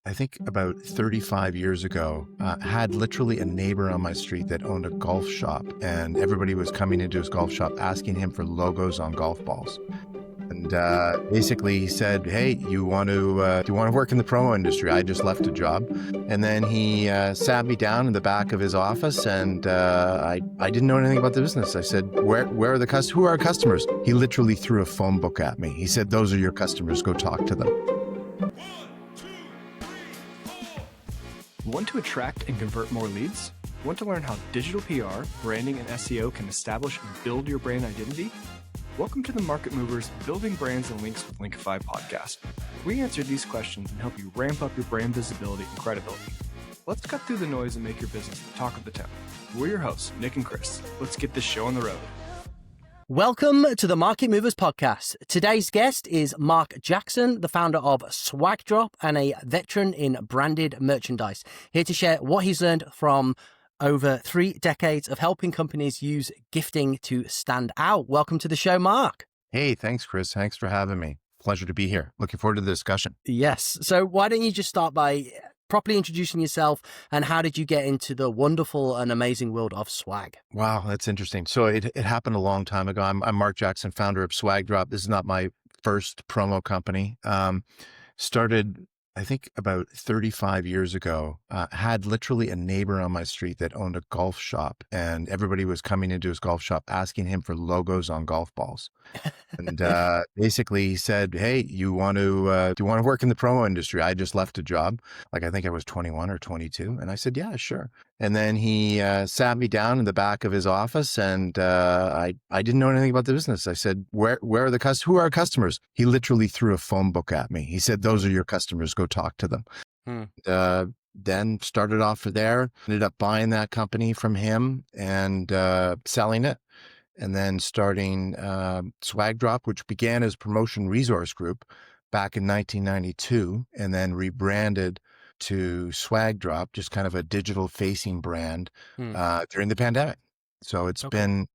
I think about 35 years ago, had literally a neighbor on my street that owned a golf shop, and everybody was coming into his golf shop asking him for logos on golf balls. And basically, he said, "Hey, do you want to work in the promo industry?" I just left a job, and then he sat me down in the back of his office, and I didn't know anything about the business. I said, "Where are the customers? Who are our customers?" He literally threw a phone book at me. He said, "Those are your customers. Go talk to them." Want to attract and convert more leads? Want to learn how digital PR, branding, and SEO can establish and build your brand identity? Welcome to the Market Movers Building Brands and Links with Linkify podcast. We answer these questions and help you ramp up your brand visibility and credibility. Let's cut through the noise and make your business the talk of the town. We're your hosts, Nick and Chris. Let's get this show on the road. Welcome to the Market Movers podcast. Today's guest is Mark Jackson, the founder of Swagdrop and a veteran in branded merchandise, here to share what he's learned from over 3 decades of helping companies use gifting to stand out. Welcome to the show, Mark. Hey, thanks, Chris. Thanks for having me. Pleasure to be here. Looking forward to the discussion. Yes. So why don't you just start by properly introducing yourself, and how did you get into the wonderful and amazing world of swag? Wow, that's interesting. So it happened a long time ago. I'm Mark Jackson, founder of Swagdrop. This is not my first promo company. Started, I think, about 35 years ago. Had literally a neighbor on my street that owned a golf shop, and everybody was coming into his golf shop asking him for logos on golf balls. And basically, he said, "Hey, do you want to work in the promo industry?" I just left a job. I think I was 21 or 22. And I said, "Yeah, sure." And then he sat me down in the back of his office, and I didn't know anything about the business. I said, where are the customers? Who are our customers? He literally threw a phone book at me. He said, "Those are your customers. Go talk to them." Then started off there, ended up buying that company from him and selling it. And then starting Swagdrop, which began as Promotion Resource Group back in 1992, and then rebranded to Swagdrop, just kind of a digital facing brand during the pandemic. So it's been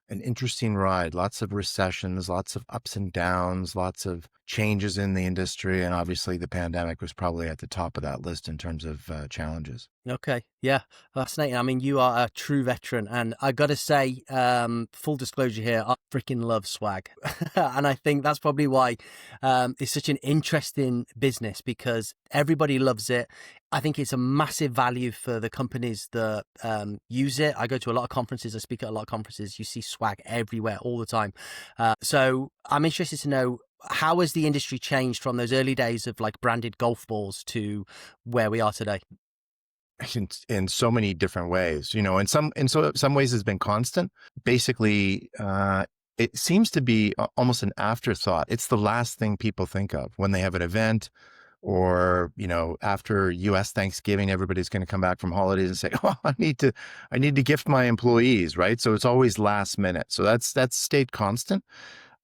an interesting ride, lots of recessions, lots of ups and downs, lots of changes in the industry. And obviously the pandemic was probably at the top of that list in terms of challenges. Okay. Yeah. Fascinating. I mean, you are a true veteran, and I got to say, full disclosure here, I freaking love swag. And I think that's probably why it's such an interesting business, because everybody loves it. I think it's a massive value for the companies that use it. I go to a lot of conferences. I speak at a lot of conferences. You see swag everywhere all the time. So I'm interested to know, how has the industry changed from those early days of branded golf balls to where we are today? In so many different ways, in some ways it's been constant. Basically, it seems to be almost an afterthought. It's the last thing people think of when they have an event, or, after US Thanksgiving, everybody's going to come back from holidays and say, "Oh, I need to gift my employees," right? So it's always last minute. So that's stayed constant.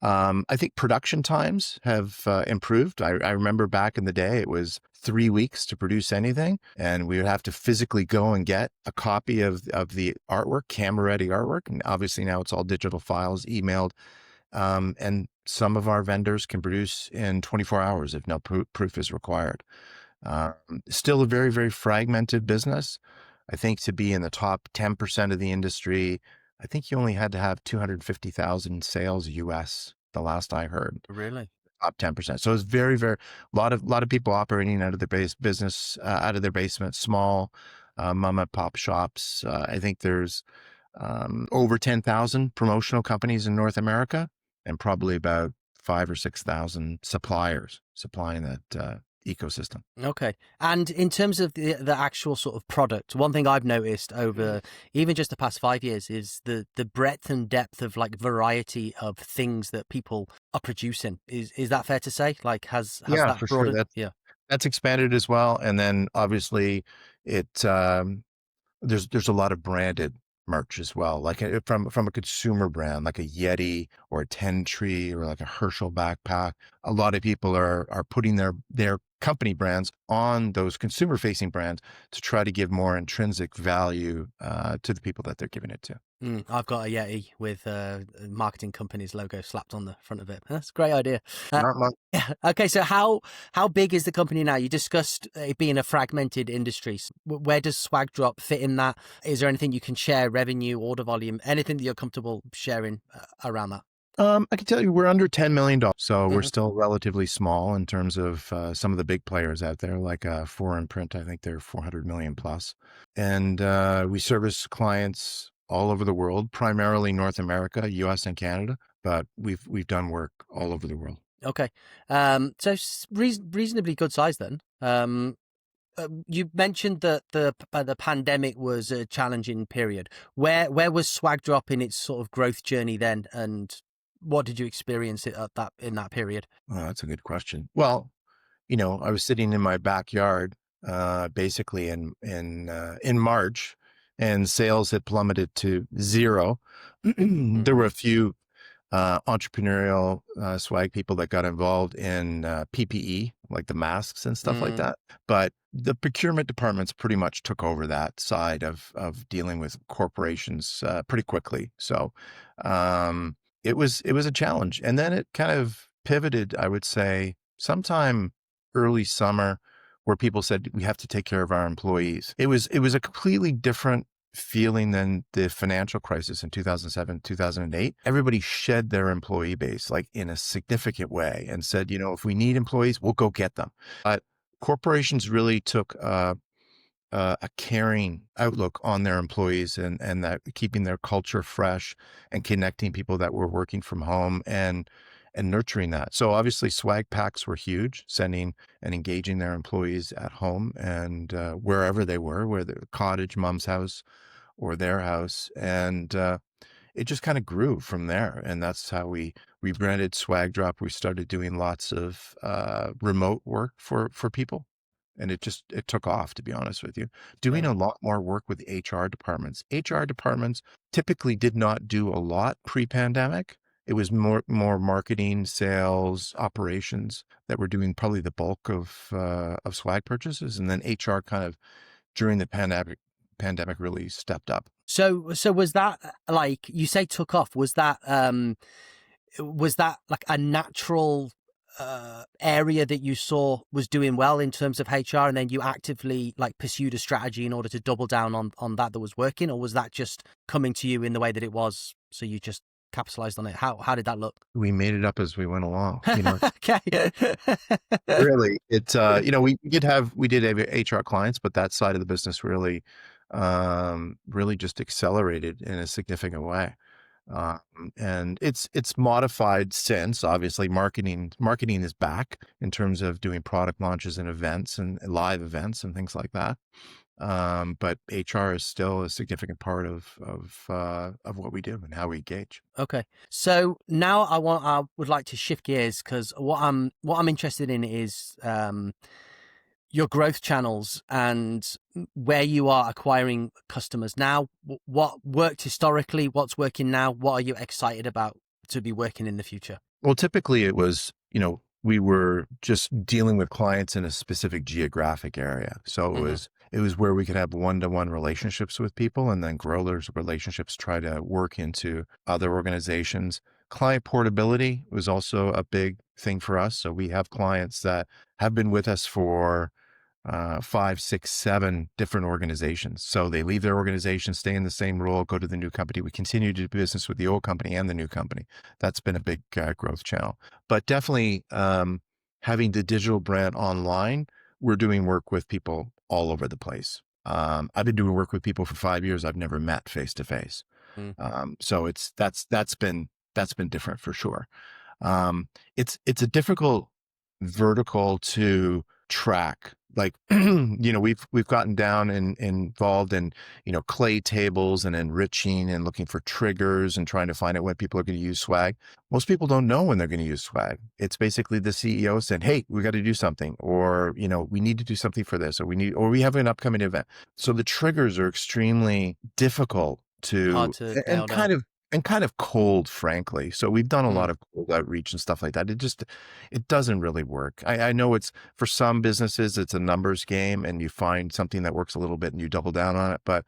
I think production times have improved. I remember back in the day, it was 3 weeks to produce anything, and we would have to physically go and get a copy of the artwork, camera-ready artwork. And obviously now it's all digital files, emailed. And some of our vendors can produce in 24 hours if no proof is required. Still a very, very fragmented business. I think to be in the top 10% of the industry, I think you only had to have 250,000 sales US, the last I heard. Really? Top 10%. So it's very, very, lot of people operating out of their business, out of their basement, small mom and pop shops. I think there's over 10,000 promotional companies in North America, and probably about 5,000 or 6,000 suppliers supplying that ecosystem. Okay. And in terms of the actual sort of product, one thing I've noticed over even just the past 5 years is the breadth and depth of variety of things that people are producing. Is that fair to say? Has that for broadened? sure. That's expanded as well. And then obviously there's a lot of branded merch as well, from a consumer brand, like a Yeti or a 10 Tree or like a Herschel backpack. A lot of people are putting their company brands on those consumer facing brands to try to give more intrinsic value to the people that they're giving it to. I've got a Yeti with a marketing company's logo slapped on the front of it. That's a great idea. Not much. Yeah. Okay. So how big is the company now? You discussed it being a fragmented industry. Where does Swagdrop fit in that? Is there anything you can share, revenue, order volume, anything that you're comfortable sharing around that? I can tell you we're under $10 million. So we're Mhm. still relatively small in terms of some of the big players out there, like Foreign Print. I think they're 400 million plus. And we service clients all over the world, primarily North America, US and Canada, but we've done work all over the world. Okay. So reasonably good size then. You mentioned that the pandemic was a challenging period. Where was Swagdrop in its sort of growth journey then, and what did you experience in that period? Oh, that's a good question. Well, I was sitting in my backyard, basically in March, and sales had plummeted to zero. There were a few entrepreneurial swag people that got involved in PPE, like the masks and stuff like that. But the procurement departments pretty much took over that side of dealing with corporations pretty quickly. So it was a challenge, and then it kind of pivoted. I would say sometime early summer, where people said we have to take care of our employees. It was a completely different feeling than the financial crisis in 2007, 2008. Everybody shed their employee base like in a significant way and said, if we need employees, we'll go get them. But corporations really took a caring outlook on their employees and that keeping their culture fresh and connecting people that were working from home and nurturing that. So obviously swag packs were huge, sending and engaging their employees at home and wherever they were, whether cottage, mom's house, or their house. And it just kind of grew from there. And that's how we rebranded Swagdrop. We started doing lots of remote work for people. And it took off, to be honest with you. Doing a lot more work with HR departments. HR departments typically did not do a lot pre-pandemic. It was more marketing, sales, operations that were doing probably the bulk of swag purchases. And then HR kind of during the pandemic really stepped up. So was that, like you say, took off? Was that like a natural area that you saw was doing well in terms of HR, and then you actively like pursued a strategy in order to double down on that was working, or was that just coming to you in the way that it was, so you just capitalized on it? How did that look? We made it up as we went along. Okay. Really, it's we did have HR clients, but that side of the business really just accelerated in a significant way. And it's modified since. Obviously marketing is back in terms of doing product launches and events and live events and things like that. But HR is still a significant part of what we do and how we engage. Okay. So now I would like to shift gears, because what I'm interested in is your growth channels and where you are acquiring customers now. What worked historically? What's working now? What are you excited about to be working in the future? Well, typically it was, we were just dealing with clients in a specific geographic area. So it was where we could have one-to-one relationships with people and then grow those relationships, try to work into other organizations. Client portability was also a big thing for us. So we have clients that have been with us for 5, 6, 7 different organizations. So they leave their organization, stay in the same role, go to the new company. We continue to do business with the old company and the new company. That's been a big growth channel. But definitely having the digital brand online, we're doing work with people all over the place. I've been doing work with people for 5 years I've never met face to face. So that's been different for sure. It's a difficult vertical to track. Like, we've gotten down and involved in, clay tables and enriching and looking for triggers and trying to find out when people are going to use swag. Most people don't know when they're going to use swag. It's basically the CEO saying, hey, we got to do something, or, we need to do something for this, or we have an upcoming event. So the triggers are extremely difficult Hard to nail and kind down. of and kind of cold, frankly. So we've done a Mm. lot of cold outreach and stuff like that. It doesn't really work. I know it's for some businesses, it's a numbers game and you find something that works a little bit and you double down on it, but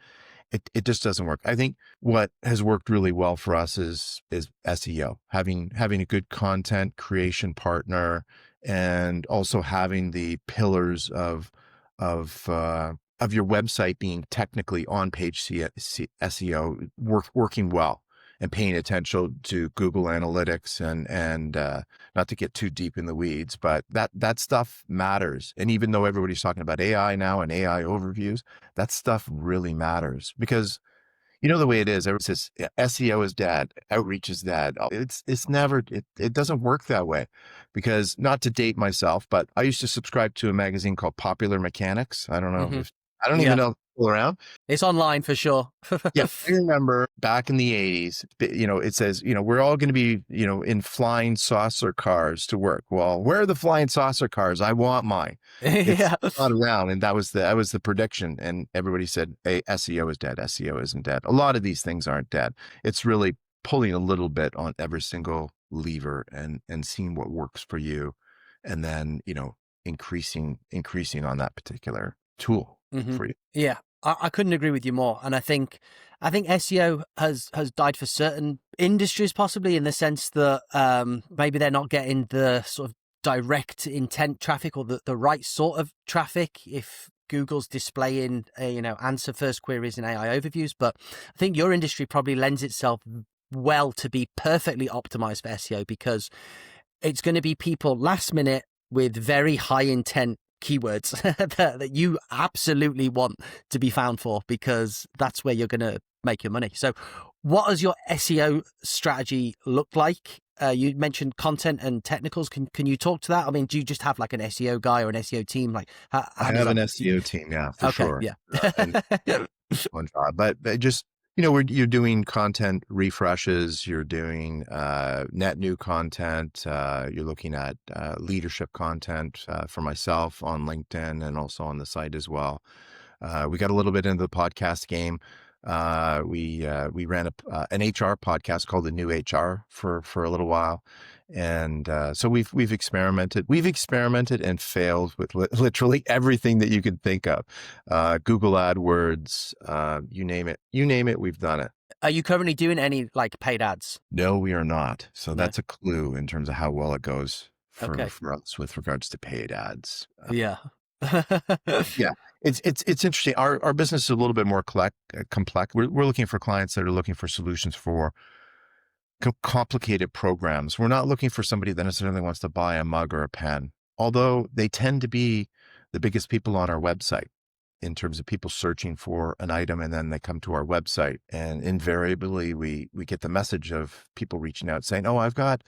it just doesn't work. I think what has worked really well for us is SEO, having a good content creation partner, and also having the pillars of your website being technically on page SEO working well, and paying attention to Google Analytics, and not to get too deep in the weeds, but that stuff matters. And even though everybody's talking about AI now and AI overviews, that stuff really matters, because you know the way it is. Everyone says SEO is dead, outreach is dead. It's never, it doesn't work that way, because, not to date myself, but I used to subscribe to a magazine called Popular Mechanics. I don't know Hmm. if, I don't even Yeah, know if it's still around. it's online for sure. Yeah, I remember back in the 80s, it says, we're all going to be, in flying saucer cars to work. Well, where are the flying saucer cars? I want mine. It's Yeah. not around. And that was the prediction. And everybody said, hey, SEO is dead. SEO isn't dead. A lot of these things aren't dead. It's really pulling a little bit on every single lever, and seeing what works for you. And then, increasing on that particular tool Hmm. for you. Yeah, I couldn't agree with you more. And I think SEO has died for certain industries, possibly in the sense that maybe they're not getting the sort of direct intent traffic, or the right sort of traffic if Google's displaying answer first queries in AI overviews. But I think your industry probably lends itself well to be perfectly optimized for SEO, because it's going to be people last minute with very high intent keywords that you absolutely want to be found for, because that's where you're going to make your money. So what does your SEO strategy look like? You mentioned content and technicals. Can you talk to that? I mean, do you just have like an SEO guy or an SEO team? Like I how does have an that? SEO team, yeah, for Okay, sure. yeah. And one job, but just, you're doing content refreshes, you're doing net new content, you're looking at leadership content for myself on LinkedIn and also on the site as well. We got a little bit into the podcast game. We ran an HR podcast called The New HR for a little while, and so we've experimented. We've experimented and failed with literally everything that you could think of. Google AdWords, you name it, we've done it. Are you currently doing any like paid ads? No, we are not. So No. that's a clue in terms of how well it goes Okay. for us with regards to paid ads. Yeah. Yeah, it's interesting. Our business is a little bit more complex. We're looking for clients that are looking for solutions for complicated programs. We're not looking for somebody that necessarily wants to buy a mug or a pen, although they tend to be the biggest people on our website in terms of people searching for an item, and then they come to our website, and invariably we get the message of people reaching out saying, "Oh, I've got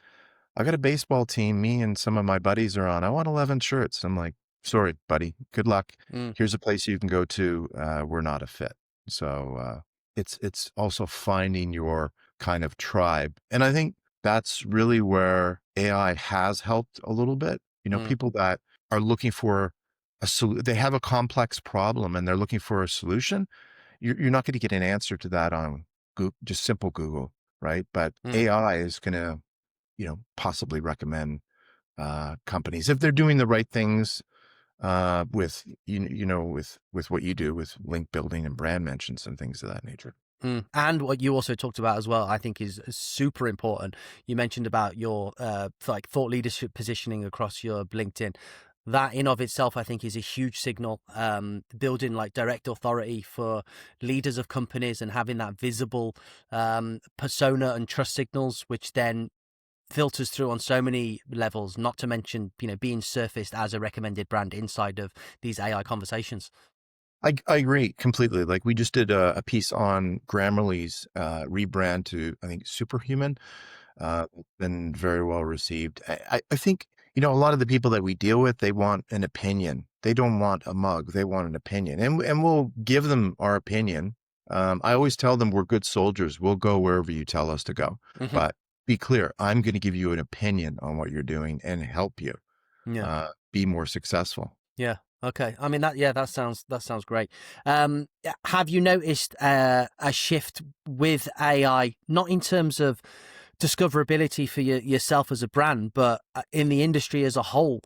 a baseball team. Me and some of my buddies are on. I want 11 shirts." I'm like, "Sorry, buddy. Good luck. Mm. Here's a place you can go to. We're not a fit." So it's also finding your kind of tribe, and I think that's really where AI has helped a little bit. Mm. People that are looking for they have a complex problem and they're looking for a solution. You're not going to get an answer to that on Google, just simple Google, right? But Mm. AI is going to possibly recommend companies if they're doing the right things with with what you do with link building and brand mentions and things of that nature. Mm. And what you also talked about as well, I think is super important. You mentioned about your like thought leadership positioning across your LinkedIn. That in of itself, I think, is a huge signal. Building like direct authority for leaders of companies and having that visible persona and trust signals, which then filters through on so many levels, not to mention, being surfaced as a recommended brand inside of these AI conversations. I agree completely. Like, we just did a piece on Grammarly's rebrand to, I think, Superhuman. Been very well received. I think, a lot of the people that we deal with, they want an opinion. They don't want a mug. They want an opinion, and we'll give them our opinion. I always tell them we're good soldiers. We'll go wherever you tell us to go. Hmm. But be clear, I'm going to give you an opinion on what you're doing and help you Yeah. be more successful. Yeah. Okay. I mean that sounds great. Have you noticed a shift with AI, not in terms of discoverability for yourself as a brand, but in the industry as a whole?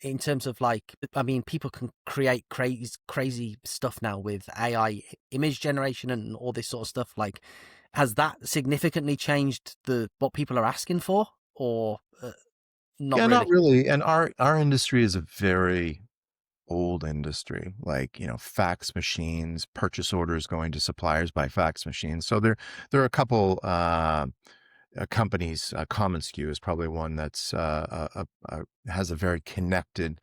In terms of like, I mean, people can create crazy stuff now with AI image generation and all this sort of stuff. Like, has that significantly changed what people are asking for, or not Yeah, not really? really. And our industry is a very old industry, like, fax machines, purchase orders going to suppliers by fax machines. So there are a couple companies. Common SKU is probably one that's has a very connected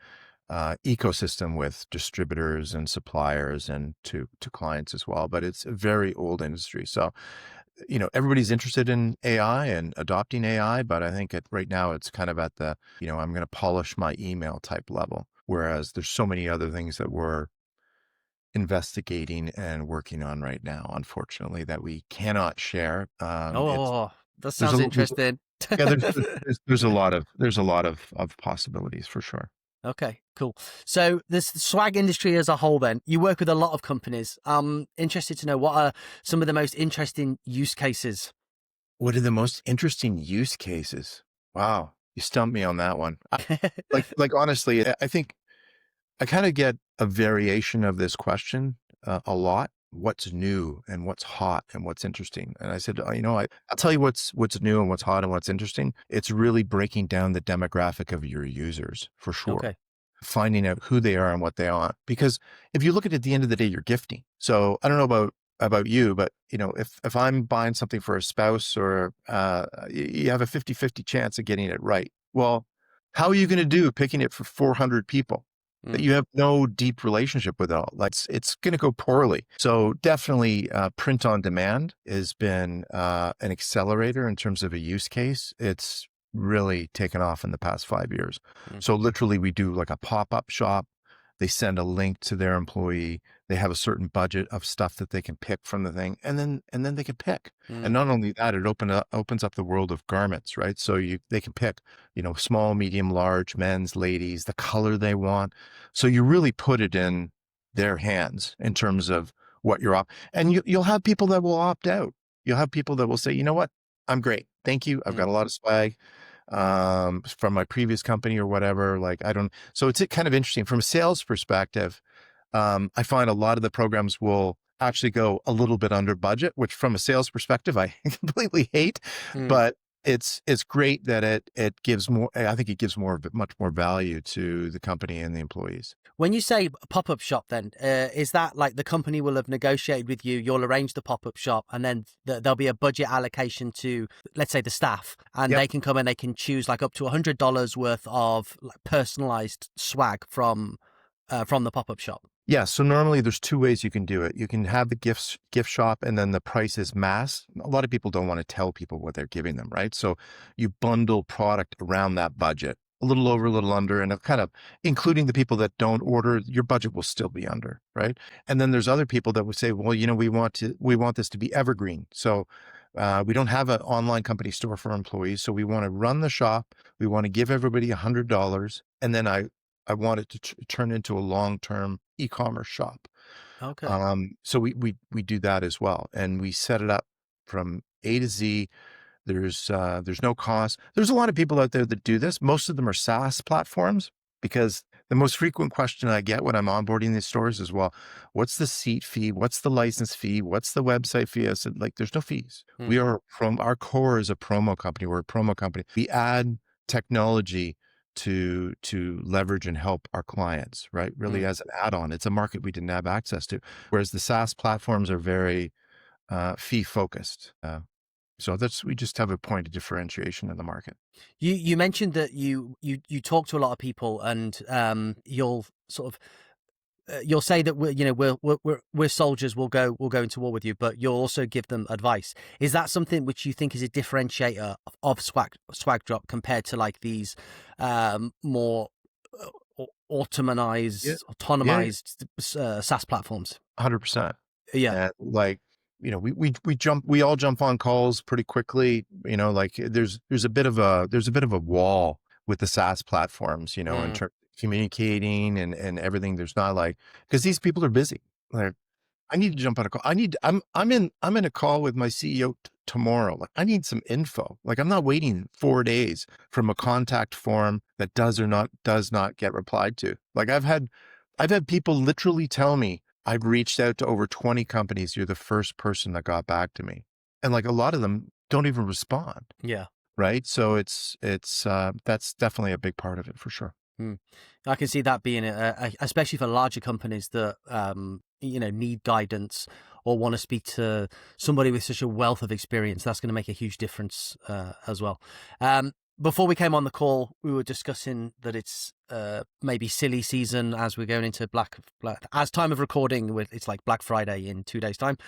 ecosystem with distributors and suppliers and to clients as well. But it's a very old industry. So, everybody's interested in AI and adopting AI, but I think right now it's kind of at the, I'm going to polish my email type level. Whereas there's so many other things that we're investigating and working on right now, unfortunately, that we cannot share. Oh, that There's sounds a, interesting. yeah, there's a lot of possibilities for sure. Okay, cool. So this swag industry as a whole, then you work with a lot of companies. I'm interested to know, what are some of the most interesting use cases? What are the most interesting use cases? Wow, you stumped me on that one. Like honestly, I think I kind of get a variation of this question a lot. What's new and what's hot and what's interesting? And I said, I'll tell you what's new and what's hot and what's interesting. It's really breaking down the demographic of your users for sure. Okay. Finding out who they are and what they want. Because if you look at it, at the end of the day, you're gifting. So I don't know about you, but if I'm buying something for a spouse, or you have a 50-50 chance of getting it right. Well, how are you going to do picking it for 400 people that Mm, you have no deep relationship with all? Like, it's going to go poorly. So definitely print on demand has been an accelerator in terms of a use case. It's really taken off in the past 5 years. mm, So literally we do like a pop-up shop. They send a link to their employee. They have a certain budget of stuff that they can pick from the thing, and then they can pick. And mm, not only that, it opens up the world of garments, right? So they can pick, small, medium, large, men's, ladies, the color they want. So you really put it in their hands in terms of what you're off. And you'll have people that will opt out. You'll have people that will say, you know what, I'm great, thank you, I've mm. got a lot of swag from my previous company or whatever. Like, I don't, so it's kind of interesting from a sales perspective. I find a lot of the programs will actually go a little bit under budget, which from a sales perspective, I completely hate, Mm. but it's great that it gives more, I think it gives much more value to the company and the employees. When you say pop-up shop, then is that like the company will have negotiated with you, you'll arrange the pop-up shop, and then there'll be a budget allocation to, let's say, the staff, and Yep. they can come and they can choose like up to $100 worth of like personalized swag from the pop-up shop? Yeah. So normally there's two ways you can do it. You can have the gift shop, and then the price is mass. A lot of people don't want to tell people what they're giving them, right? So you bundle product around that budget, a little over, a little under, and kind of including the people that don't order, your budget will still be under, right? And then there's other people that would say, well, we want this to be evergreen. So we don't have an online company store for employees. So we want to run the shop. We want to give everybody $100. And then I want it to turn into a long-term e-commerce shop. Okay. So we do that as well, and we set it up from A to Z. There's no cost. There's a lot of people out there that do this. Most of them are SaaS platforms, because the most frequent question I get when I'm onboarding these stores is, well, what's the seat fee? What's the license fee? What's the website fee? I said, like, there's no fees. Mm, We are from our core is a promo company. We're a promo company. We add technology to leverage and help our clients, right? Really mm. as an add-on. It's a market we didn't have access to. Whereas the SaaS platforms are very fee focused. So we just have a point of differentiation in the market. You mentioned that you talk to a lot of people, and you'll sort of you'll say that we're soldiers. We'll go into war with you, but you'll also give them advice. Is that something which you think is a differentiator of Swagdrop compared to like these more Yeah. Yeah. autonomized SaaS platforms? 100%. Yeah. And like, we all jump on calls pretty quickly. Like there's a bit of a wall with the SaaS platforms, in Mm, terms communicating and everything. There's not like, because these people are busy. Like, I need to jump on a call. I'm in a call with my CEO tomorrow. Like, I need some info. Like, I'm not waiting 4 days from a contact form that does not get replied to. Like, I've had people literally tell me, I've reached out to over 20 companies. You're the first person that got back to me. And like, a lot of them don't even respond. Yeah. Right. So that's definitely a big part of it for sure. Mm. I can see that being, especially for larger companies that need guidance or want to speak to somebody with such a wealth of experience. That's going to make a huge difference as well. Before we came on the call, we were discussing that it's maybe silly season as we're going into Black as time of recording. It's like Black Friday in 2 days' time.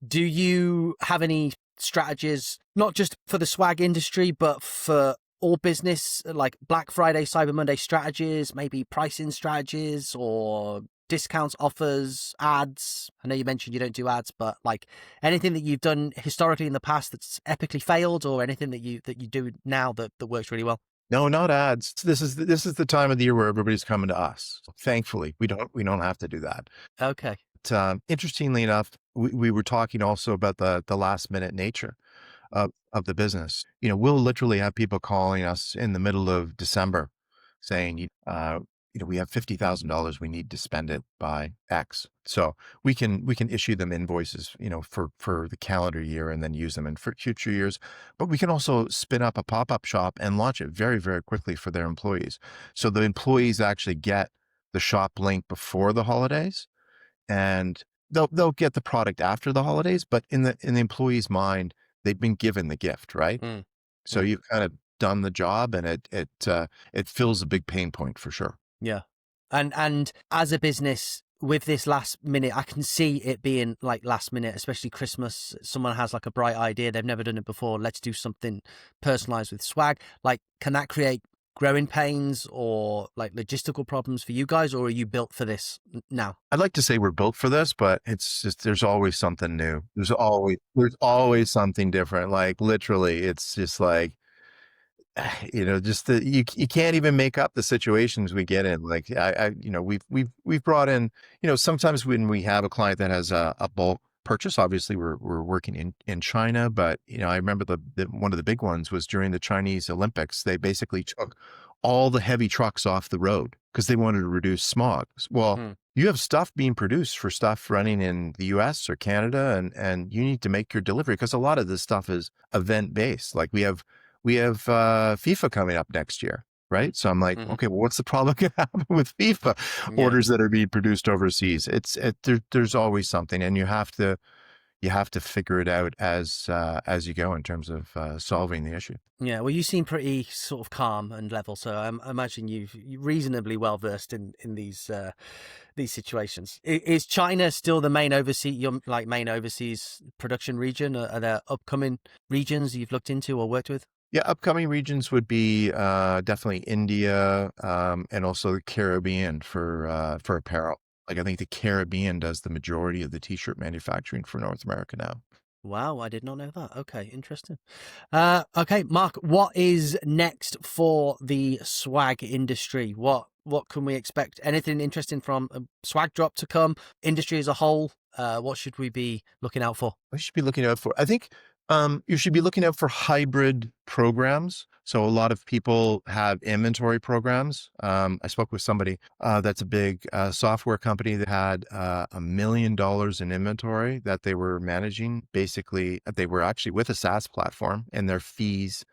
Do you have any strategies, not just for the swag industry, but for all business, like Black Friday, Cyber Monday strategies, maybe pricing strategies or discounts, offers, ads? I know you mentioned you don't do ads, but like anything that you've done historically in the past that's epically failed, or anything that you do now that works really well? No, not ads. This is the time of the year where everybody's coming to us. Thankfully, we don't have to do that. Okay. But, interestingly enough, we were talking also about the last minute nature of the business. We'll literally have people calling us in the middle of December saying, we have $50,000. We need to spend it by X. So we can issue them invoices, for the calendar year and then use them in future years. But we can also spin up a pop-up shop and launch it very, very quickly for their employees. So the employees actually get the shop link before the holidays, and they'll get the product after the holidays, but in the employee's mind, they've been given the gift, right? Mm. So you've kind of done the job, and it fills a big pain point for sure. Yeah. And as a business with this last minute, I can see it being like last minute, especially Christmas. Someone has like a bright idea. They've never done it before. Let's do something personalized with swag. Like, can that create growing pains or like logistical problems for you guys, or are you built for this now? I'd like to say we're built for this, but it's just, there's always something new. There's always something different. Like, literally, it's just like, just you can't even make up the situations we get in. Like, we've brought in, sometimes when we have a client that has a bulk purchase, obviously we're working in China, but I remember one of the big ones was during the Chinese Olympics. They basically took all the heavy trucks off the road because they wanted to reduce smog. Well, you have stuff being produced for stuff running in the US or Canada, and you need to make your delivery because a lot of this stuff is event based. Like, we have FIFA coming up next year, right? So I'm like, okay, well, what's the problem going to happen with FIFA orders that are being produced overseas? There's always something, and you have to figure it out as you go in terms of solving the issue. Yeah, well, you seem pretty sort of calm and level, so I imagine you're reasonably well versed in these situations. Is China still the main overseas production region? Are there upcoming regions you've looked into or worked with? Yeah, upcoming regions would be definitely India, and also the Caribbean for apparel. Like, I think the Caribbean does the majority of the t-shirt manufacturing for North America now. Wow, I did not know that. Okay, interesting. Okay, Mark, what is next for the swag industry? What can we expect? Anything interesting from Swagdrop to come? Industry as a whole, what should we be looking out for? We should be looking out for, I think, you should be looking out for hybrid programs. So a lot of people have inventory programs. I spoke with somebody that's a big software company that had $1 million in inventory that they were managing. Basically, they were actually with a SaaS platform, and their fees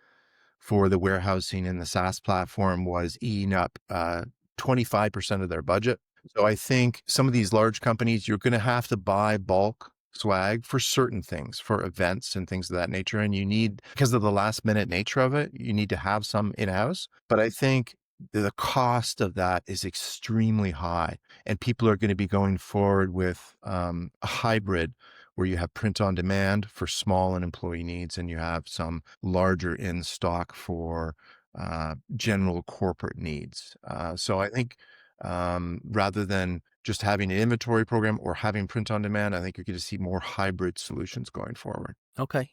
for the warehousing in the SaaS platform was eating up 25% of their budget. So I think some of these large companies, you're going to have to buy bulk swag for certain things, for events and things of that nature. And you need, because of the last minute nature of it, you need to have some in-house. But I think the cost of that is extremely high, and people are going to be going forward with a hybrid where you have print on demand for small and employee needs, and you have some larger in stock for general corporate needs. So I think rather than just having an inventory program or having print on demand. I think you're going to see more hybrid solutions going forward. Okay.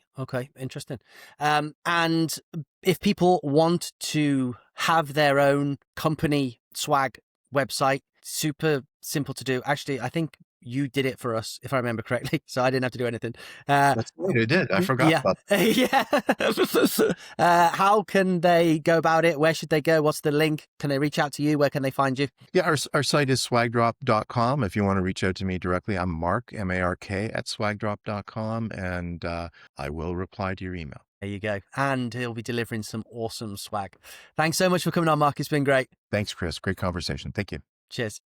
Interesting. And if people want to have their own company swag website, super simple to do. Actually, I think you did it for us, if I remember correctly. So I didn't have to do anything. That's right, I did. I forgot Yeah. about that. Yeah. How can they go about it? Where should they go? What's the link? Can they reach out to you? Where can they find you? Yeah, our site is swagdrop.com. If you want to reach out to me directly, I'm Mark, M-A-R-K, at swagdrop.com, and I will reply to your email. There you go. And he'll be delivering some awesome swag. Thanks so much for coming on, Mark. It's been great. Thanks, Chris. Great conversation. Thank you. Cheers.